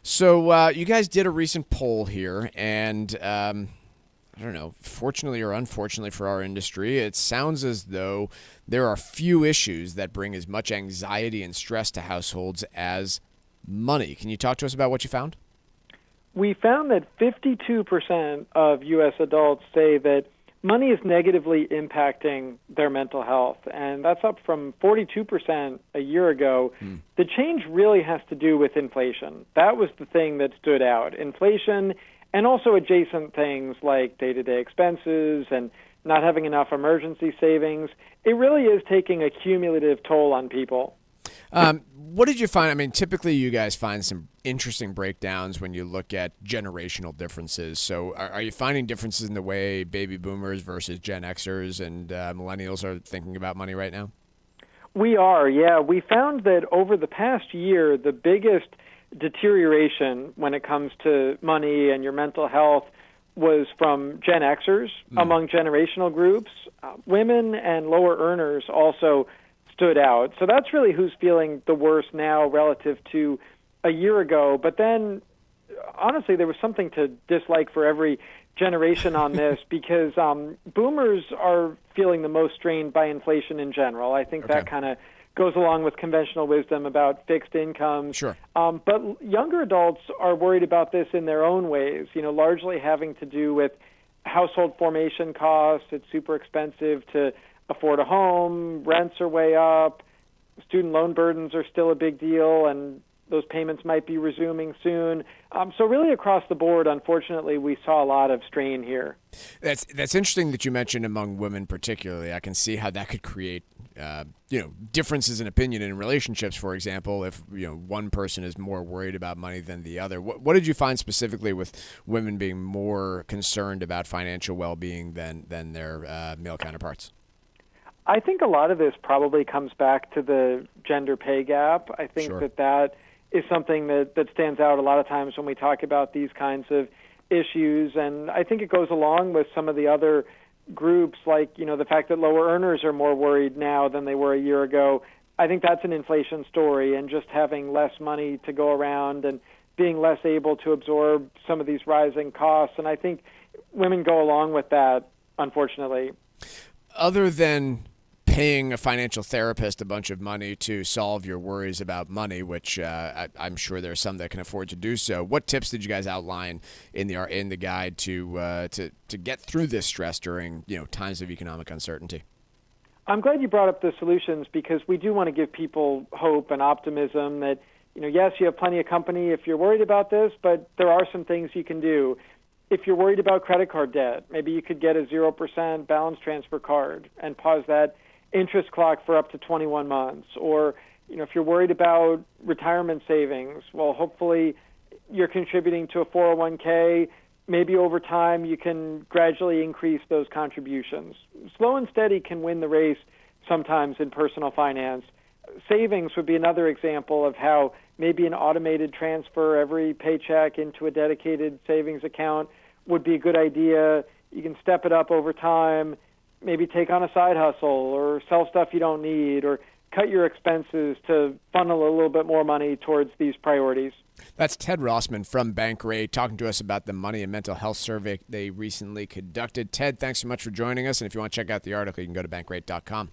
So you guys did a recent poll here, and I don't know, fortunately or unfortunately for our industry, it sounds as though there are few issues that bring as much anxiety and stress to households as money. Can you talk to us about what you found? We found that 52% of U.S. adults say that money is negatively impacting their mental health, and that's up from 42% a year ago. The change really has to do with inflation. That was the thing that stood out. Inflation and also adjacent things like day-to-day expenses and not having enough emergency savings. It really is taking a cumulative toll on people. What did you find? I mean, typically you guys find some interesting breakdowns when you look at generational differences. So are you finding differences in the way baby boomers versus Gen Xers and millennials are thinking about money right now? We are, yeah. We found that over the past year, the biggest deterioration when it comes to money and your mental health was from Gen Xers among generational groups. Women and lower earners also stood out. So that's really who's feeling the worst now relative to a year ago. But then, honestly, there was something to dislike for every generation on this because boomers are feeling the most strained by inflation in general. I think that kind of goes along with conventional wisdom about fixed incomes. Sure. But younger adults are worried about this in their own ways, largely having to do with household formation costs. It's super expensive to afford a home, rents are way up, student loan burdens are still a big deal, and those payments might be resuming soon. So really across the board, unfortunately, we saw a lot of strain here. That's interesting that you mentioned among women particularly. I can see how that could create differences in opinion in relationships, for example, if one person is more worried about money than the other. What did you find specifically with women being more concerned about financial well-being than their male counterparts? I think a lot of this probably comes back to the gender pay gap. I think that is something that stands out a lot of times when we talk about these kinds of issues. And I think it goes along with some of the other groups, like, the fact that lower earners are more worried now than they were a year ago. I think that's an inflation story, and just having less money to go around and being less able to absorb some of these rising costs. And I think women go along with that, unfortunately. Other than paying a financial therapist a bunch of money to solve your worries about money, which I'm sure there are some that can afford to do so, what tips did you guys outline in the guide to get through this stress during times of economic uncertainty? I'm glad you brought up the solutions, because we do want to give people hope and optimism that yes, you have plenty of company if you're worried about this, but there are some things you can do. If you're worried about credit card debt, maybe you could get a 0% balance transfer card and pause that interest clock for up to 21 months. Or, if you're worried about retirement savings, well, hopefully you're contributing to a 401k. Maybe over time you can gradually increase those contributions. Slow and steady can win the race sometimes in personal finance. Savings would be another example of how maybe an automated transfer every paycheck into a dedicated savings account would be a good idea. You can step it up over time. Maybe take on a side hustle or sell stuff you don't need, or cut your expenses to funnel a little bit more money towards these priorities. That's Ted Rossman from Bankrate talking to us about the money and mental health survey they recently conducted. Ted, thanks so much for joining us. And if you want to check out the article, you can go to bankrate.com.